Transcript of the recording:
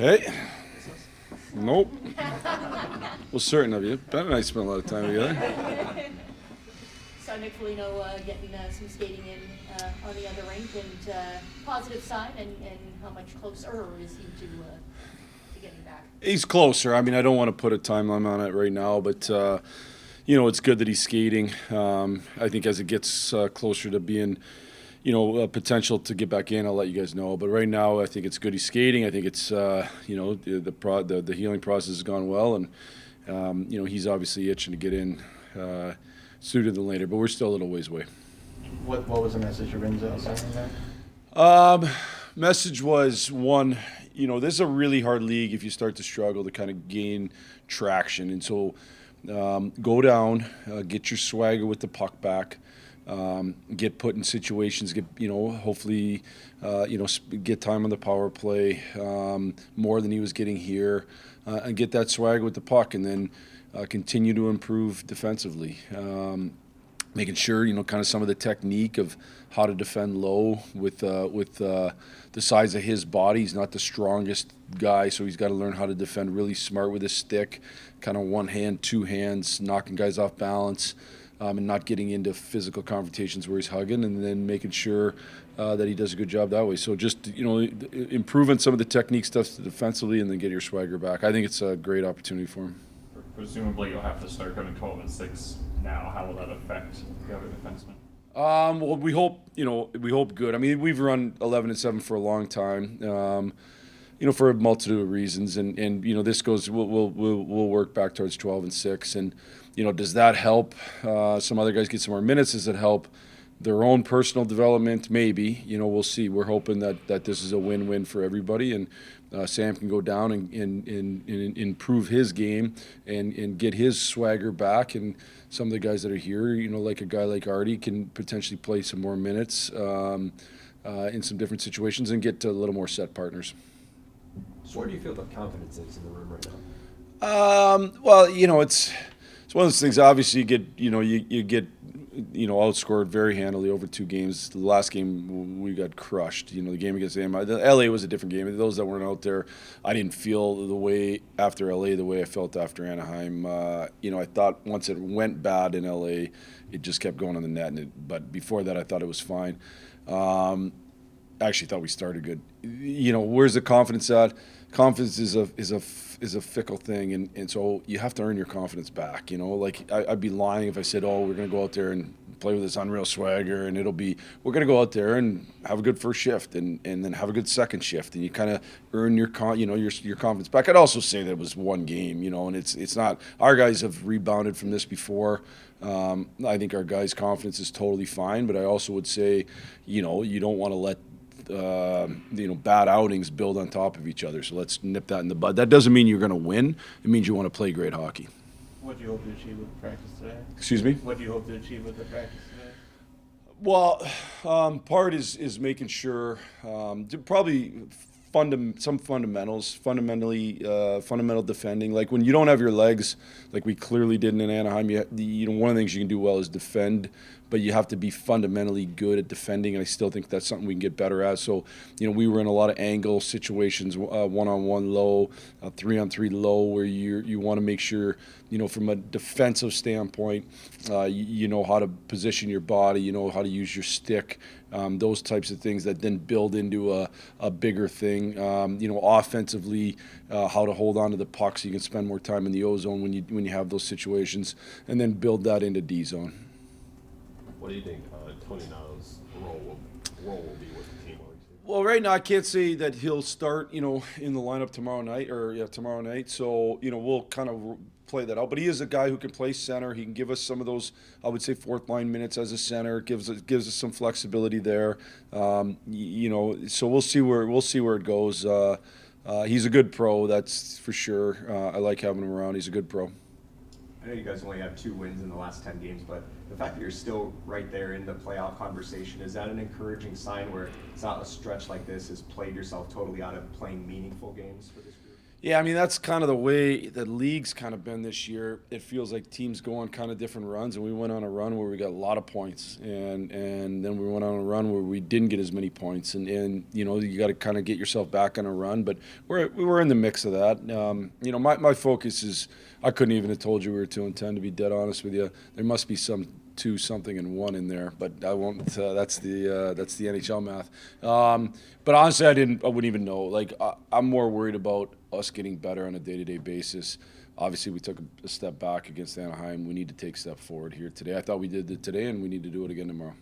Hey. Nope. Well, certain of you. Ben and I spent a lot of time together. So Nick Foligno getting some skating in on the other rink, and positive sign, and how much closer is he to getting back? He's closer. I mean, I don't want to put a timeline on it right now, but it's good that he's skating. I think as it gets closer to being, potential to get back in, I'll let you guys know. But right now, I think it's good he's skating. I think it's the healing process has gone well, and he's obviously itching to get in sooner than later. But we're still a little ways away. What was the message of Rinzo saying there? Message was one. This is a really hard league if you start to struggle to kind of gain traction, and so go down, get your swagger with the puck back. Get put in situations, hopefully, get time on the power play more than he was getting here, and get that swag with the puck, and then continue to improve defensively. Making sure, kind of some of the technique of how to defend low with the size of his body. He's not the strongest guy, so he's got to learn how to defend really smart with his stick, kind of one hand, two hands, knocking guys off balance. And not getting into physical confrontations where he's hugging, and then making sure that he does a good job that way. So just, improving some of the technique stuff defensively, and then get your swagger back. I think it's a great opportunity for him. Presumably you'll have to start going 12-6 now. How will that affect the other defensemen? Well, we hope good. I mean, we've run 11-7 for a long time. For a multitude of reasons, and this goes. We'll work back towards 12-6, and does that help some other guys get some more minutes? Does it help their own personal development? Maybe. We'll see. We're hoping that this is a win-win for everybody, and Sam can go down and improve his game and get his swagger back, and some of the guys that are here, like a guy like Artie, can potentially play some more minutes in some different situations and get to a little more set partners. So where do you feel the confidence is in the room right now? Well, it's one of those things. Obviously, you get outscored very handily over 2 games. The last game we got crushed. The game against Anaheim. LA was a different game. Those that weren't out there, I didn't feel the way after LA the way I felt after Anaheim. I thought once it went bad in LA, it just kept going on the net. But before that, I thought it was fine. I actually thought we started good. Where's the confidence at? Confidence is a fickle thing, and so you have to earn your confidence back. I'd be lying if I said, "Oh, we're going to go out there and play with this unreal swagger, and we're going to go out there and have a good first shift, and then have a good second shift, and you kind of earn your confidence back." I'd also say that it was one game, and it's not. Our guys have rebounded from this before. I think our guys' confidence is totally fine, but I also would say, you don't want to let bad outings build on top of each other. So let's nip that in the bud. That doesn't mean you're going to win. It means you want to play great hockey. What do you hope to achieve with the practice today? Excuse me? What do you hope to achieve with the practice today? Well, part is making sure probably some fundamentals, fundamental defending. Like when you don't have your legs, like we clearly didn't in Anaheim, one of the things you can do well is defend, but you have to be fundamentally good at defending, and I still think that's something we can get better at. So, we were in a lot of angle situations, one-on-one low, 3-on-3 low, where you want to make sure, from a defensive standpoint, you know how to position your body, you know how to use your stick, those types of things that then build into a bigger thing. Offensively, how to hold on to the puck so you can spend more time in the O zone when you have those situations, and then build that into D zone. What do you think Tony Nano's role will be with the team? Well, right now I can't say that he'll start, in the lineup tomorrow night. So, we'll kind of play that out. But he is a guy who can play center. He can give us some of those, I would say, fourth line minutes as a center. Gives us some flexibility there. So we'll see where it goes. He's a good pro, that's for sure. I like having him around. He's a good pro. I know you guys only have 2 wins in the last 10 games, but the fact that you're still right there in the playoff conversation, is that an encouraging sign where it's not a stretch like this has played yourself totally out of playing meaningful games for this group? Yeah, I mean, that's kind of the way the league's kind of been this year. It feels like teams go on kind of different runs, and we went on a run where we got a lot of points, and then we went on a run where we didn't get as many points, and you know, you got to kind of get yourself back on a run, but we were in the mix of that. You know, my focus is, I couldn't even have told you we were 2-10, to be dead honest with you. There must be some 2-something-1 in there, but I won't. That's the NHL math. But honestly, I wouldn't even know. Like, I'm more worried about us getting better on a day-to-day basis. Obviously, we took a step back against Anaheim. We need to take a step forward here today. I thought we did it today, and we need to do it again tomorrow.